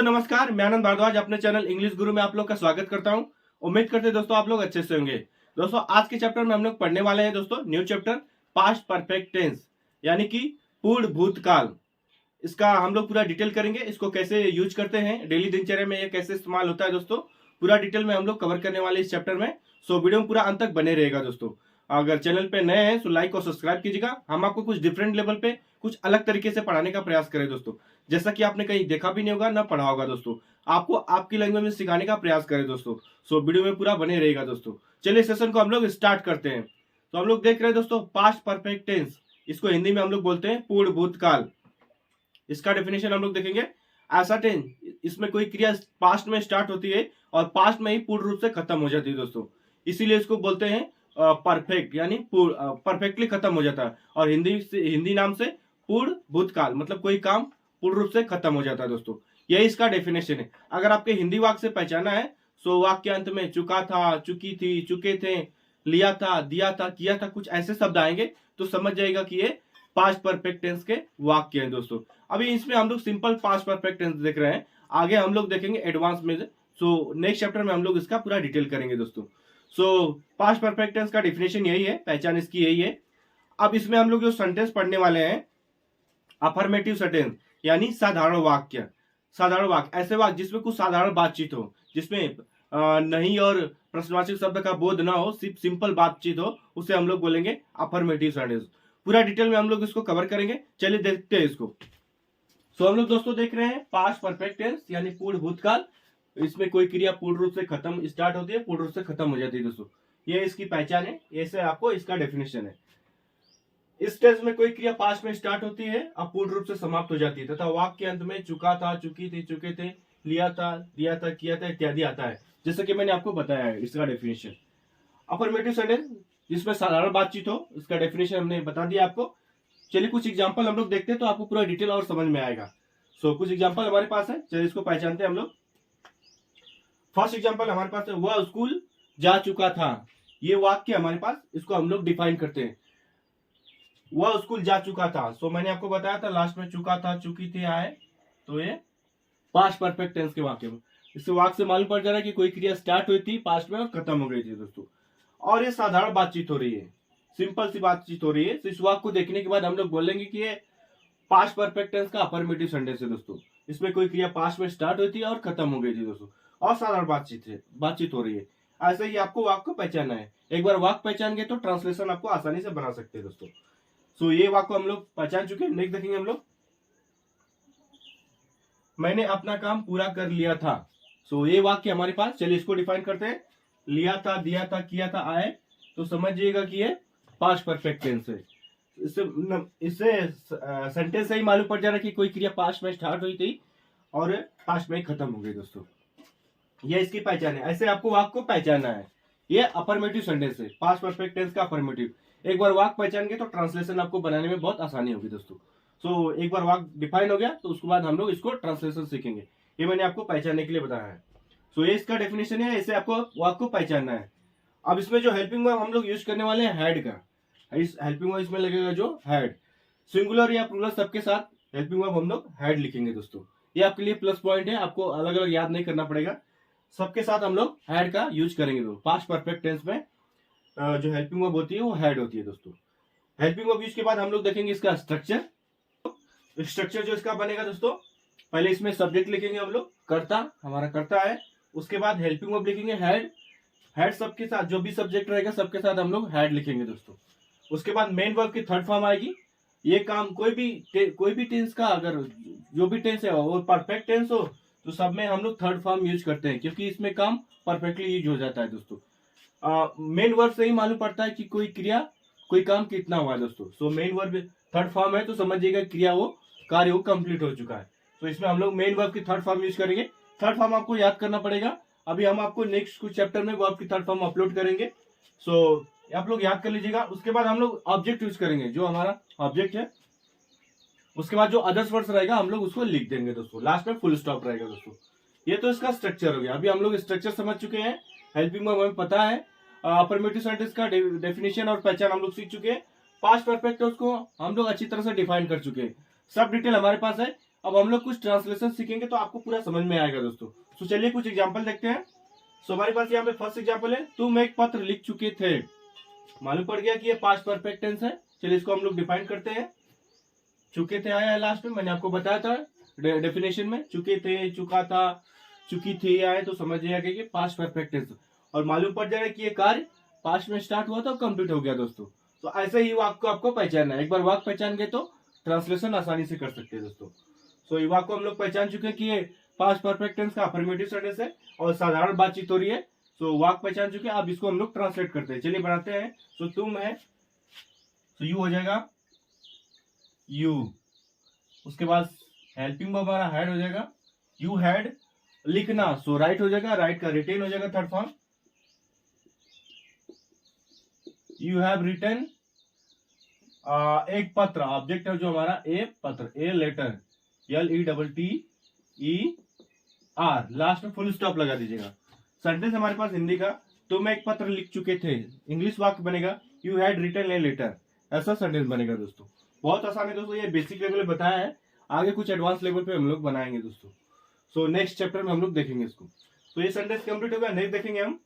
नमस्कार, मैं आनंद भारद्वाज अपने चैनल इंग्लिश गुरु में आप लोग का स्वागत करता हूं। उम्मीद करते हैं दोस्तों आप लोग अच्छे से होंगे। दोस्तों आज के चैप्टर में हम लोग पढ़ने वाले हैं दोस्तों new chapter past perfect tense यानी कि पूर्ण भूतकाल। इसका हम लोग पूरा डिटेल करेंगे, इसको कैसे यूज करते हैं डेली दिनचर्या में, ये कैसे इस्तेमाल होता है दोस्तों, पूरा डिटेल में हम लोग कवर करने वाले इस चैप्टर में। सो वीडियो में पूरा अंत तक बने रहेगा दोस्तों। अगर चैनल पे नए हैं तो लाइक और सब्सक्राइब कीजिएगा। हम आपको कुछ डिफरेंट लेवल पे कुछ अलग तरीके से पढ़ाने का प्रयास करें दोस्तों, जैसा कि आपने कहीं देखा भी नहीं होगा ना पढ़ा होगा दोस्तों। आपको आपकी लैंग्वेज में सिखाने का प्रयास करें दोस्तों। सो वीडियो में पूरा बने रहेगा दोस्तों। चलिए सेशन को हम लोग स्टार्ट करते हैं। तो हम लोग देख रहे हैं दोस्तों पास्ट परफेक्ट टेंस, इसको हिंदी में हम लोग बोलते हैं पूर्ण भूतकाल। इसका डेफिनेशन हम लोग देखेंगे। ऐसा टेंस इसमें कोई क्रिया पास्ट में स्टार्ट होती है और पास्ट में ही पूर्ण रूप से खत्म हो जाती है दोस्तों, इसीलिए इसको बोलते हैं परफेक्ट, यानी परफेक्टली खत्म हो जाता है। और हिंदी नाम से पूर्ण भूतकाल, मतलब कोई काम पूर्ण रूप से खत्म हो जाता है दोस्तों। यही इसका डेफिनेशन है। अगर आपके हिंदी वाक्य से पहचाना है सो वाक्य अंत में चुका था, चुकी थी, चुके थे, लिया था, दिया था, किया था, कुछ ऐसे शब्द आएंगे तो समझ जाएगा कि ये पास्ट परफेक्ट टेंस के वाक्य हैं दोस्तों। अभी इसमें हम लोग सिंपल पास्ट परफेक्ट टेंस देख रहे हैं, आगे हम लोग देखेंगे एडवांस में। सो नेक्स्ट चैप्टर में हम लोग इसका पूरा डिटेल करेंगे दोस्तों। सो पास्ट परफेक्ट टेंस का डिफिनेशन यही है, पहचान इसकी यही है। अब इसमें हम लोग जो सेंटेंस पढ़ने वाले हैं अफर्मेटिव सेंटेंस यानी साधारण वाक्य। साधारण वाक्य ऐसे वाक्य जिसमें कुछ साधारण बातचीत हो, जिसमें नहीं और प्रश्नवाचक शब्द का बोध ना हो, सिर्फ सिंपल बातचीत हो, उसे हम लोग बोलेंगे अफर्मेटिव सेंटेंस। पूरा डिटेल में हम लोग इसको कवर करेंगे। चलिए देखते हैं इसको। सो हम लोग दोस्तों देख रहे हैं पास्ट परफेक्ट टेंस यानी पूर्ण भूतकाल। इसमें कोई क्रिया पूर्ण रूप से खत्म स्टार्ट होती है, पूर्ण रूप से खत्म हो जाती है दोस्तों। ये इसकी पहचान है, ऐसे आपको इसका डेफिनेशन है। इस टेंस में कोई क्रिया पास्ट में स्टार्ट होती है अब पूर्ण रूप से समाप्त हो जाती है तथा वाक्य के अंत में चुका था, चुकी थी, चुके थे, लिया था, दिया था, किया था इत्यादि आता है, जैसे कि मैंने आपको बताया है इसका डेफिनेशन। अफर्मेटिव सेंटेंस जिसमें साधारण बातचीत हो, इसका डेफिनेशन हमने बता दिया आपको। चलिए कुछ एग्जांपल हम लोग देखते हैं तो आपको पूरा डिटेल और समझ में आएगा। सो कुछ एग्जांपल हमारे पास है, चलिए इसको पहचानते हैं हम लोग। फर्स्ट एग्जांपल हमारे पास है वह स्कूल जा चुका था। ये वाक्य हमारे पास, इसको हम लोग डिफाइन करते हैं। वह स्कूल जा चुका था, सो मैंने आपको बताया था लास्ट में चुका था, चुकी थी आए, तो ये पास्ट परफेक्ट टेंस के वाक्य में। इस वाक्य से मालूम पड़ जा रहा है कि कोई क्रिया स्टार्ट हुई थी पास्ट में और खत्म हो गई थी दोस्तों। और ये साधारण बातचीत हो रही है, सिंपल सी बातचीत हो रही है। तो इस वाक्य को देखने के बाद हम लोग बोलेंगे कि ये पास्ट परफेक्ट टेंस का अफर्मेटिव सेंटेंस है दोस्तों। इसमें कोई क्रिया पास्ट में स्टार्ट हुई थी और खत्म हो गई थी दोस्तों, और साधारण बातचीत हो रही है। ऐसे ही आपको वाक्य को पहचानना है। एक बार वाक्य पहचान गए तो ट्रांसलेशन आपको आसानी से बना सकते हैं दोस्तों। सो ये वाक्य हम लोग पहचान चुके हैं। नेक्स्ट देखेंगे हम लोग, मैंने अपना काम पूरा कर लिया था। सो ये वाक्य हमारे पास, चलिए इसको डिफाइन करते हैं। लिया था, दिया था, किया था, आए, तो समझिएगा कि ये पास्ट परफेक्ट टेंस है। इससे सेंटेंस से ही मालूम पड़ जा रहा है कि कोई क्रिया पास्ट में स्टार्ट हुई थी और पास्ट में खत्म हो गई दोस्तों। ये इसकी पहचान है। ऐसे आपको वाक्य को पहचानना है। ये अफर्मेटिव सेंटेंस है, पास्ट परफेक्ट टेंस का अफर्मेटिव। एक बार वाक्य पहचान गए तो ट्रांसलेशन आपको बनाने में बहुत आसानी होगी दोस्तों। सो एक बार वाक्य डिफाइन हो गया तो उसके बाद हम लोग इसको ट्रांसलेशन सीखेंगे। ये मैंने आपको पहचानने के लिए बताया है। सो ये इसका डेफिनेशन है, ऐसे आपको वाक्य को पहचानना है। अब इसमें जो हेल्पिंग वर्ब हम लोग यूज करने वाले हैं हैड का, इस हेल्पिंग वर्ब इसमें लगेगा जो हैड। सिंगुलर या प्लूरल सबके साथ हेल्पिंग वर्ब हम लोग हैड लिखेंगे दोस्तों। ये आपके लिए प्लस पॉइंट है, आपको अलग अलग याद नहीं करना पड़ेगा, सबके साथ हम लोग हैड का यूज करेंगे दोस्तों। पास्ट परफेक्ट टेंस में जो हेल्पिंग वर्ब होती है वो हैड होती है दोस्तों। हेल्पिंग वर्ब यूज के बाद हम लोग देखेंगे इसका स्ट्रक्चर। स्ट्रक्चर जो इसका बनेगा दोस्तों, पहले इसमें सब्जेक्ट लिखेंगे हम लोग, कर्ता, हमारा कर्ता है। उसके बाद हेल्पिंग वर्ब लिखेंगे हैड। हैड सबके साथ जो भी सब्जेक्ट रहेगा सबके साथ हम लोग हैड लिखेंगे दोस्तों। उसके बाद मेन वर्ब की थर्ड फॉर्म आएगी। ये काम कोई भी टेंस का, अगर जो भी टेंस है वो परफेक्ट टेंस हो तो सब में हम लोग थर्ड फॉर्म यूज करते हैं, क्योंकि इसमें काम परफेक्टली यूज हो जाता है दोस्तों। मेन वर्ब से ही मालूम पड़ता है कि कोई क्रिया, कोई काम कितना हुआ है दोस्तों। So main verb third form है तो समझिएगा क्रिया वो कार्य वो कंप्लीट हो चुका है। तो इसमें हम लोग मेन वर्ब की थर्ड फॉर्म यूज करेंगे। थर्ड फॉर्म आपको याद करना पड़ेगा। अभी हम आपको नेक्स्ट कुछ चैप्टर में वर्ब की थर्ड फॉर्म अपलोड करेंगे। सो आप लोग याद कर लीजिएगा। उसके बाद हम लोग ऑब्जेक्ट यूज करेंगे, जो हमारा ऑब्जेक्ट है। उसके बाद जो अदर्स वर्ड्स रहेगा हम लोग उसको लिख देंगे दोस्तों, लास्ट में फुल स्टॉप रहेगा दोस्तों। ये तो इसका स्ट्रक्चर हो गया। अभी हम लोग स्ट्रक्चर समझ चुके हैं, हेल्पिंग वर्ब हमें पता है, अफर्मेटिव सेंटेंस का डेफिनेशन और पहचान हम लोग सीख चुके हैं। पास्ट परफेक्ट टेंस को हम लोग अच्छी तरह से डिफाइन कर चुके हैं, सब डिटेल हमारे पास है। अब हम लोग कुछ ट्रांसलेशन सीखेंगे तो आपको पूरा समझ में आएगा दोस्तों। तो चलिए कुछ एग्जांपल देखते हैं। सो हमारे पास यहाँ पे फर्स्ट एग्जांपल है, तुम एक पत्र लिख चुके थे। मालूम पड़ गया कि ये पास्ट परफेक्ट टेंस है। चलिए इसको हम लोग डिफाइन करते हैं। चुके थे आया है लास्ट में, मैंने आपको बताया था डेफिनेशन में, चुके थे, चुका था, चुकी थी आए तो समझ जाएगा कि ये पास्ट परफेक्ट टेंस। और मालूम पड़ जाएगा कि ये कार्य पास्ट में स्टार्ट हुआ था और कंप्लीट हो गया दोस्तों। तो ऐसे ही वाक्य को आपको पहचानना है। एक बार वाक्य पहचान गए तो ट्रांसलेशन आसानी से कर सकते हैं दोस्तों। सो ये वाक्य को हम लोग पहचान चुके हैं कि ये पास्ट परफेक्ट टेंस का अफर्मेटिव सेंटेंस है और साधारण बातचीत हो रही है। सो वाक्य पहचान चुके हैं, अब इसको हम लोग ट्रांसलेट करते हैं। चलिए बनाते हैं। सो तुम है, सो यू हो जाएगा यू। उसके बाद हेल्पिंग वर्ब हमारा हैड हो जाएगा, यू हैड। लिखना, सो राइट हो जाएगा, राइट का रिटेन हो जाएगा third form, you have written. एक पत्र, ऑब्जेक्ट है जो हमारा ए पत्र, ए लेटर, LETTER। लास्ट में फुल स्टॉप लगा दीजिएगा। सेंटेंस हमारे पास हिंदी का, तुम एक पत्र लिख चुके थे। इंग्लिश वाक्य बनेगा you had written a letter. ऐसा सेंटेंस बनेगा दोस्तों। बहुत आसान है दोस्तों, ये बेसिक लेवल पे बताया है, आगे कुछ एडवांस लेवल पे हम लोग बनाएंगे दोस्तों। सो नेक्स्ट चैप्टर में हम लोग देखेंगे इसको। तो ये सेंटेंस कंप्लीट हो गया, नेक्स्ट देखेंगे हम।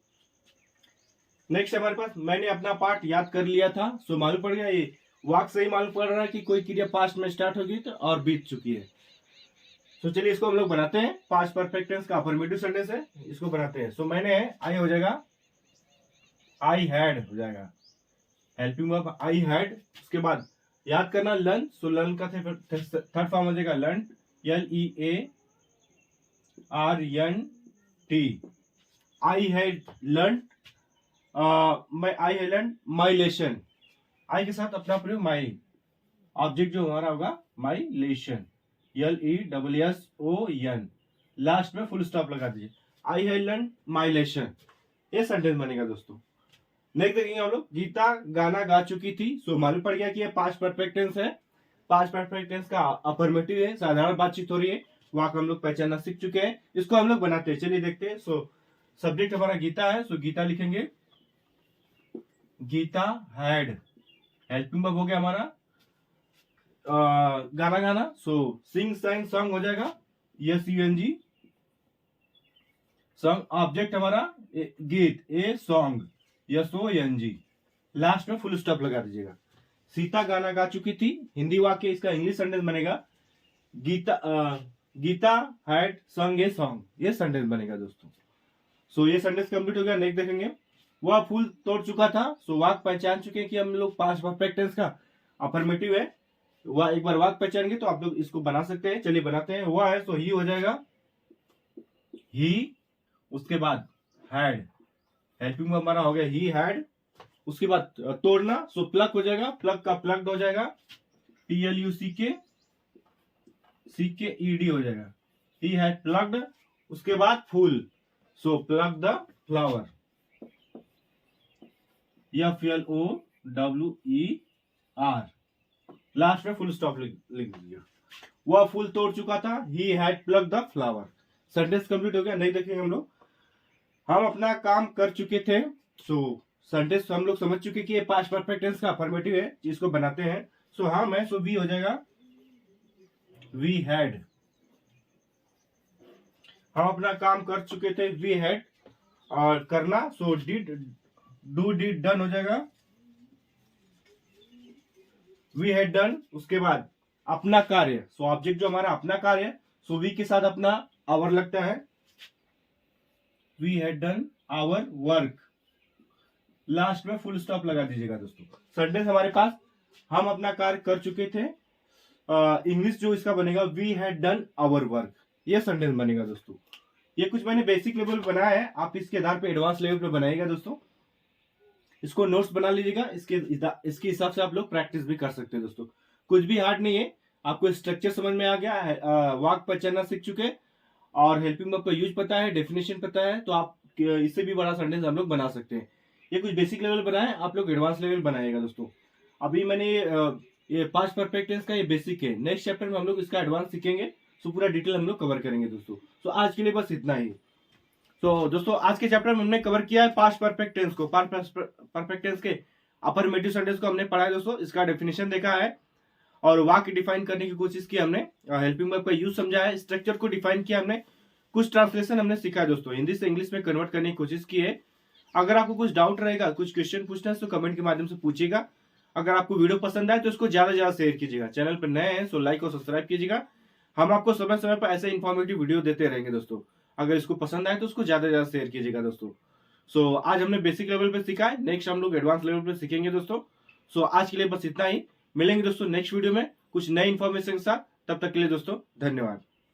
नेक्स्ट हमारे पास, मैंने अपना पार्ट याद कर लिया था। सो मालूम पड़ गया, ये वाक्य से ही मालूम पड़ रहा है कि कोई क्रिया पास्ट में स्टार्ट होगी तो और बीत चुकी है। तो चलिए इसको हम लोग बनाते हैं। पास्ट परफेक्ट टेंस का अफर्मेटिव सेंटेंस है, इसको बनाते हैं। सो मैंने आई हो जाएगा, आई हैड हो जाएगा, हेल्पिंग वर्ब आई हैड। उसके बाद याद करना लर्न, सो लर्न का थर्ड फॉर्म हो जाएगा learn, LEARNT। I had learn, I had learn my lesson. I के साथ अपना प्रयोग माई, ऑब्जेक्ट जो हमारा होगा माई लेसन, LESSON। लास्ट में फुल स्टॉप लगा दीजिए, I had learn my lesson. ये सेंटेंस बनेगा दोस्तों। नेक्स्ट देखेंगे हम लोग, गीता गाना गा चुकी थी। सो मालूम पड़ गया कि ये पास्ट परफेक्ट टेंस है। पास्ट परफेक्ट टेंस का अफर्मेटिव है, साधारण बातचीत हो रही है। वाक्य हम लोग पहचानना सीख चुके हैं, इसको हम लोग बनाते हैं। चलिए देखते हैं। सो सब्जेक्ट हमारा गीता है, सो गीता लिखेंगे, गीता हैड। हेल्पिंग वर्ब हो गया हमारा गाना गाना, सो सिंग सैंग सॉन्ग हो जाएगा, SUNG। सॉन्ग ऑब्जेक्ट हमारा गीत, ए सॉन्ग, SONG। लास्ट में फुल स्टॉप लगा दीजिएगा। सीता गाना गा चुकी थी, हिंदी वाक्य, इसका इंग्लिश सेंटेंस बनेगा Geeta had song a song. ये सेंटेंस बनेगा दोस्तों। सो ये सेंटेंस कंप्लीट हो गया। नेक्स्ट देखेंगे, वह फूल तोड़ चुका था। सो वाक्य पहचान चुके हैं कि हम लोग पास्ट परफेक्ट टेंस का अफर्मेटिव है। वह एक बार वाक्य पहचानेंगे तो आप लोग इसको बना सकते हैं। चलिए बनाते हैं। वह है, सो ही हो जाएगा, ही। उसके बाद हैड, हेल्पिंग वर्ब हमारा हो गया ही हैड। उसके बाद तोड़ना, सो प्लग हो जाएगा, प्लग का प्लग्ड हो जाएगा, PLUCKED हो जाएगा, ही हैड प्लग्ड। उसके बाद फूल, so plug the flower, FLOWER। Last में फुल स्टॉप लिख दीजिए। वह फूल तोड़ चुका था, he had plug the flower. Sentence complete हो गया। नहीं देखेंगे हम लोग, हम अपना काम कर चुके थे। सो सेंटेंस हम लोग समझ चुके कि ये पास्ट परफेक्ट टेंस का अफर्मेटिव है, इसको बनाते हैं। सो हम है, सो वी हो जाएगा, वी हैड। हम अपना काम कर चुके थे, वी हैड। और करना, so did, do did done हो जाएगा, वी हैड डन। उसके बाद अपना कार्य, सो ऑब्जेक्ट जो हमारा अपना कार्य, सो वी के साथ अपना आवर लगता है, we had done our work. Last में फुल स्टॉप लगा दीजिएगा दोस्तों। सेंटेंस हमारे पास, हम अपना कार्य कर चुके थे। इंग्लिश जो इसका बनेगा, we had done our work. ये सेंटेंस बनेगा दोस्तों। ये कुछ मैंने बेसिक लेवल पे बनाया है, आप इसके आधार पे एडवांस लेवल पे बनाइएगा दोस्तों। इसको नोट्स बना लीजिएगा, इसके हिसाब से आप लोग प्रैक्टिस भी कर सकते हैं दोस्तों। कुछ भी हार्ड नहीं है, आपको स्ट्रक्चर समझ में आ गया है, वाक्य पहचानना सीख चुके और हेल्पिंग वर्ब का यूज पता है, डेफिनेशन पता है, तो आप इससे भी बड़ा सेंटेंस हम लोग बना सकते हैं। ये कुछ बेसिक लेवल बनाए, आप लोग एडवांस लेवल बनाएगा दोस्तों। अभी मैंने ये पास्ट परफेक्ट टेंस का ये बेसिक है, नेक्स्ट चैप्टर में हम लोग इसका एडवांस सीखेंगे। सो पूरा डिटेल हम लोग कवर करेंगे दोस्तों। सो आज के लिए बस इतना ही। तो दोस्तों आज के चैप्टर में हमने कवर किया है पास्ट परफेक्ट टेंस को, पास्ट परफेक्ट टेंस के अफर्मेटिव सेंटेंस को हमने पढ़ा है दोस्तों। इसका डेफिनेशन देखा है और वाक्य डिफाइन करने की कोशिश की हमने, हेल्पिंग वर्ब का यूज समझा है, स्ट्रक्चर को डिफाइन किया हमने, कुछ ट्रांसलेशन हमने सीखा है दोस्तों, हिंदी से इंग्लिश में कन्वर्ट करने की कोशिश की है। अगर आपको कुछ डाउट रहेगा, कुछ क्वेश्चन पूछना है तो कमेंट के माध्यम से पूछिएगा। अगर आपको वीडियो पसंद आए तो इसको ज्यादा से ज्यादा शेयर कीजिएगा। चैनल पर नए हैं तो लाइक और सब्सक्राइब कीजिएगा। हम आपको समय समय पर ऐसे इन्फॉर्मेटिव वीडियो देते रहेंगे दोस्तों। अगर इसको पसंद आए तो उसको ज्यादा से ज्यादा शेयर कीजिएगा दोस्तों। सो आज हमने बेसिक लेवल पे सीखा है, नेक्स्ट हम लोग एडवांस लेवल पे सीखेंगे दोस्तों। सो आज के लिए बस इतना ही, मिलेंगे दोस्तों नेक्स्ट वीडियो में कुछ नए इन्फॉर्मेशन के साथ। तब तक के लिए दोस्तों धन्यवाद।